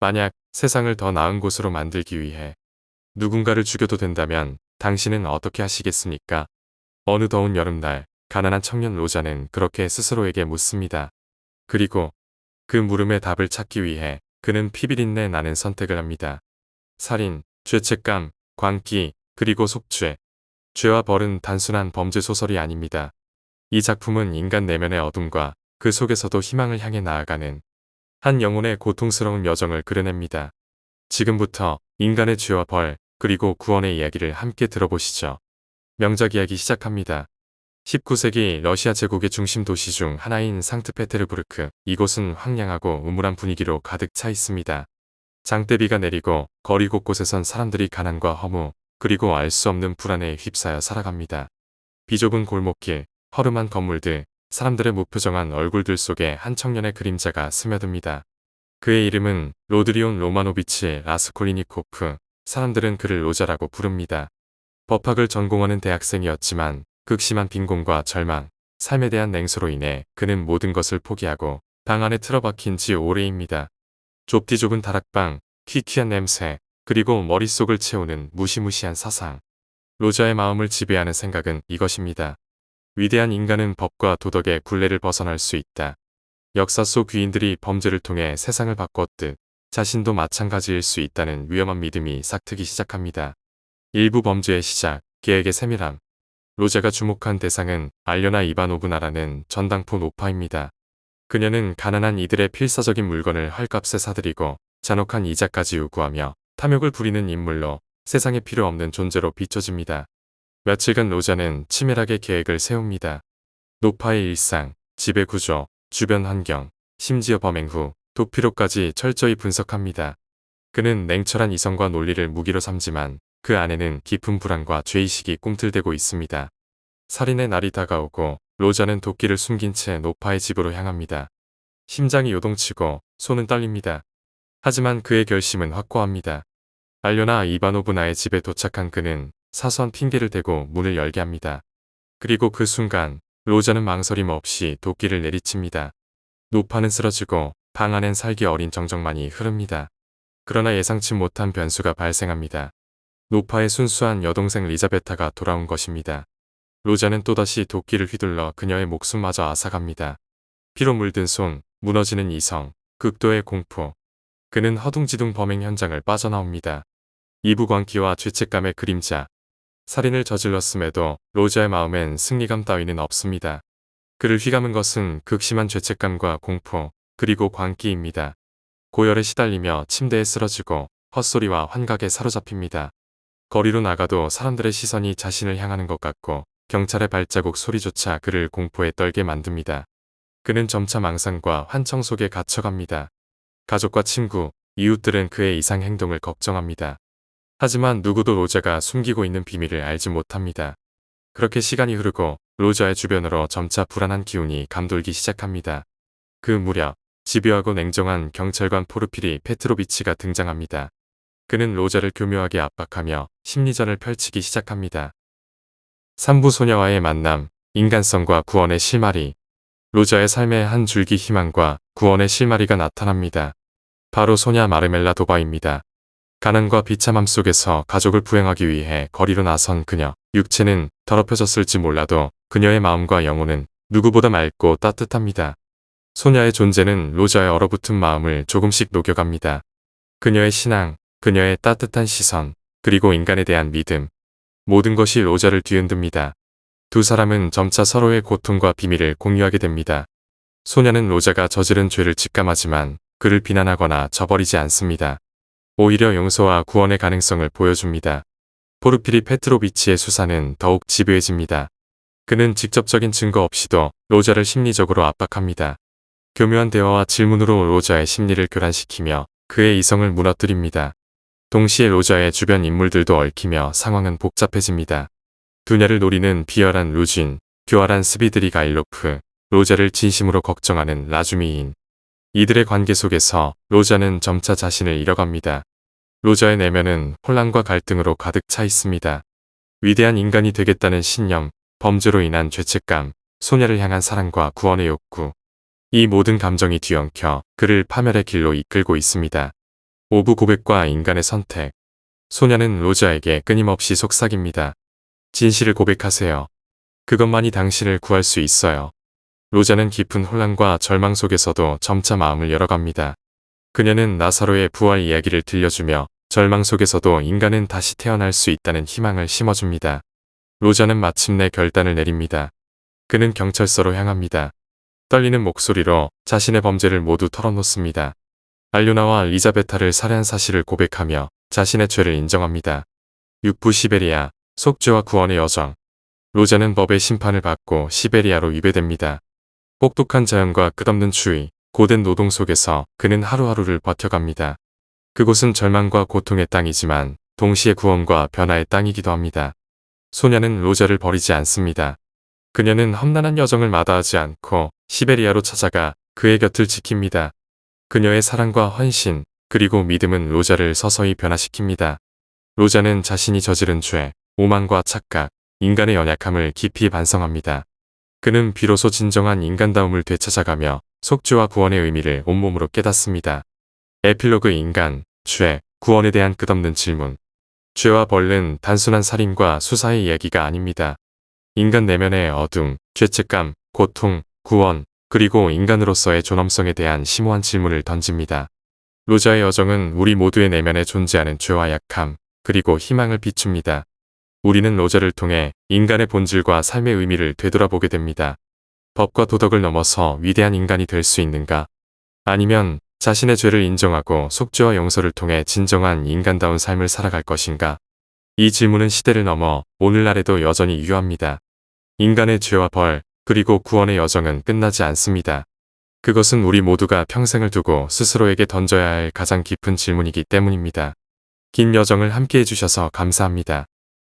만약 세상을 더 나은 곳으로 만들기 위해 누군가를 죽여도 된다면 당신은 어떻게 하시겠습니까? 어느 더운 여름날 가난한 청년 로자는 그렇게 스스로에게 묻습니다. 그리고 그 물음의 답을 찾기 위해 그는 피비린내 나는 선택을 합니다. 살인, 죄책감, 광기, 그리고 속죄. 죄와 벌은 단순한 범죄 소설이 아닙니다. 이 작품은 인간 내면의 어둠과 그 속에서도 희망을 향해 나아가는 한 영혼의 고통스러운 여정을 그려냅니다. 지금부터 인간의 죄와 벌, 그리고 구원의 이야기를 함께 들어보시죠. 명작 이야기 시작합니다. 19세기 러시아 제국의 중심 도시 중 하나인 상트페테르부르크. 이곳은 황량하고 우물한 분위기로 가득 차 있습니다. 장대비가 내리고 거리 곳곳에선 사람들이 가난과 허무, 그리고 알 수 없는 불안에 휩싸여 살아갑니다. 비좁은 골목길, 허름한 건물들, 사람들의 무표정한 얼굴들 속에 한 청년의 그림자가 스며듭니다. 그의 이름은 로드리온 로마노비치 라스콜리니코프. 사람들은 그를 로자라고 부릅니다. 법학을 전공하는 대학생이었지만 극심한 빈곤과 절망, 삶에 대한 냉소로 인해 그는 모든 것을 포기하고 방 안에 틀어박힌 지 오래입니다. 좁디 좁은 다락방, 퀴퀴한 냄새, 그리고 머릿속을 채우는 무시무시한 사상. 로자의 마음을 지배하는 생각은 이것입니다. 위대한 인간은 법과 도덕의 굴레를 벗어날 수 있다. 역사 속 귀인들이 범죄를 통해 세상을 바꿨듯 자신도 마찬가지일 수 있다는 위험한 믿음이 싹트기 시작합니다. 일부 범죄의 시작, 계획의 세밀함. 로자가 주목한 대상은 알려나 이바노브나라는 전당포 노파입니다. 그녀는 가난한 이들의 필사적인 물건을 헐값에 사들이고 잔혹한 이자까지 요구하며 탐욕을 부리는 인물로 세상에 필요 없는 존재로 비춰집니다. 며칠간 로자는 치밀하게 계획을 세웁니다. 노파의 일상, 지배 구조, 주변 환경, 심지어 범행 후 도피로까지 철저히 분석합니다. 그는 냉철한 이성과 논리를 무기로 삼지만 그 안에는 깊은 불안과 죄의식이 꿈틀대고 있습니다. 살인의 날이 다가오고 로자는 도끼를 숨긴 채 노파의 집으로 향합니다. 심장이 요동치고 손은 떨립니다. 하지만 그의 결심은 확고합니다. 알려나 이바노브나의 집에 도착한 그는 사소한 핑계를 대고 문을 열게 합니다. 그리고 그 순간 로자는 망설임 없이 도끼를 내리칩니다. 노파는 쓰러지고 방 안엔 살기 어린 정적만이 흐릅니다. 그러나 예상치 못한 변수가 발생합니다. 노파의 순수한 여동생 리자베타가 돌아온 것입니다. 로자는 또다시 도끼를 휘둘러 그녀의 목숨마저 앗아갑니다. 피로 물든 손, 무너지는 이성, 극도의 공포. 그는 허둥지둥 범행 현장을 빠져나옵니다. 이부광기와 죄책감의 그림자. 살인을 저질렀음에도 로자의 마음엔 승리감 따위는 없습니다. 그를 휘감은 것은 극심한 죄책감과 공포, 그리고 광기입니다. 고열에 시달리며 침대에 쓰러지고 헛소리와 환각에 사로잡힙니다. 거리로 나가도 사람들의 시선이 자신을 향하는 것 같고 경찰의 발자국 소리조차 그를 공포에 떨게 만듭니다. 그는 점차 망상과 환청 속에 갇혀갑니다. 가족과 친구, 이웃들은 그의 이상 행동을 걱정합니다. 하지만 누구도 로자가 숨기고 있는 비밀을 알지 못합니다. 그렇게 시간이 흐르고 로자의 주변으로 점차 불안한 기운이 감돌기 시작합니다. 그 무렵 집요하고 냉정한 경찰관 포르피리 페트로비치가 등장합니다. 그는 로자를 교묘하게 압박하며 심리전을 펼치기 시작합니다. 산부 소녀와의 만남, 인간성과 구원의 실마리. 로자의 삶의 한 줄기 희망과 구원의 실마리가 나타납니다. 바로 소냐 마르멜라 도바입니다. 가난과 비참함 속에서 가족을 부행하기 위해 거리로 나선 그녀. 육체는 더럽혀졌을지 몰라도 그녀의 마음과 영혼은 누구보다 맑고 따뜻합니다. 소냐의 존재는 로자의 얼어붙은 마음을 조금씩 녹여갑니다. 그녀의 신앙, 그녀의 따뜻한 시선, 그리고 인간에 대한 믿음. 모든 것이 로자를 뒤흔듭니다. 두 사람은 점차 서로의 고통과 비밀을 공유하게 됩니다. 소냐는 로자가 저지른 죄를 직감하지만 그를 비난하거나 저버리지 않습니다. 오히려 용서와 구원의 가능성을 보여줍니다. 포르피리 페트로비치의 수사는 더욱 집요해집니다. 그는 직접적인 증거 없이도 로자를 심리적으로 압박합니다. 교묘한 대화와 질문으로 로자의 심리를 교란시키며 그의 이성을 무너뜨립니다. 동시에 로자의 주변 인물들도 얽히며 상황은 복잡해집니다. 두녀를 노리는 비열한 루진, 교활한 스비드리가일로프, 로자를 진심으로 걱정하는 라주미인. 이들의 관계 속에서 로자는 점차 자신을 잃어갑니다. 로자의 내면은 혼란과 갈등으로 가득 차 있습니다. 위대한 인간이 되겠다는 신념, 범죄로 인한 죄책감, 소녀를 향한 사랑과 구원의 욕구. 이 모든 감정이 뒤엉켜 그를 파멸의 길로 이끌고 있습니다. 오부 고백과 인간의 선택. 소녀는 로자에게 끊임없이 속삭입니다. 진실을 고백하세요. 그것만이 당신을 구할 수 있어요. 로자는 깊은 혼란과 절망 속에서도 점차 마음을 열어갑니다. 그녀는 나사로의 부활 이야기를 들려주며 절망 속에서도 인간은 다시 태어날 수 있다는 희망을 심어줍니다. 로자는 마침내 결단을 내립니다. 그는 경찰서로 향합니다. 떨리는 목소리로 자신의 범죄를 모두 털어놓습니다. 알료나와 리자베타를 살해한 사실을 고백하며 자신의 죄를 인정합니다. 육부 시베리아, 속죄와 구원의 여정. 로자는 법의 심판을 받고 시베리아로 위배됩니다. 혹독한 자연과 끝없는 추위, 고된 노동 속에서 그는 하루하루를 버텨갑니다. 그곳은 절망과 고통의 땅이지만 동시에 구원과 변화의 땅이기도 합니다. 소녀는 로자를 버리지 않습니다. 그녀는 험난한 여정을 마다하지 않고 시베리아로 찾아가 그의 곁을 지킵니다. 그녀의 사랑과 헌신, 그리고 믿음은 로자를 서서히 변화시킵니다. 로자는 자신이 저지른 죄, 오만과 착각, 인간의 연약함을 깊이 반성합니다. 그는 비로소 진정한 인간다움을 되찾아가며 속죄와 구원의 의미를 온몸으로 깨닫습니다. 에필로그 인간, 죄, 구원에 대한 끝없는 질문. 죄와 벌은 단순한 살인과 수사의 이야기가 아닙니다. 인간 내면의 어둠, 죄책감, 고통, 구원, 그리고 인간으로서의 존엄성에 대한 심오한 질문을 던집니다. 로자의 여정은 우리 모두의 내면에 존재하는 죄와 약함, 그리고 희망을 비춥니다. 우리는 로자를 통해 인간의 본질과 삶의 의미를 되돌아보게 됩니다. 법과 도덕을 넘어서 위대한 인간이 될 수 있는가? 아니면 자신의 죄를 인정하고 속죄와 용서를 통해 진정한 인간다운 삶을 살아갈 것인가? 이 질문은 시대를 넘어 오늘날에도 여전히 유효합니다. 인간의 죄와 벌, 그리고 구원의 여정은 끝나지 않습니다. 그것은 우리 모두가 평생을 두고 스스로에게 던져야 할 가장 깊은 질문이기 때문입니다. 긴 여정을 함께 해주셔서 감사합니다.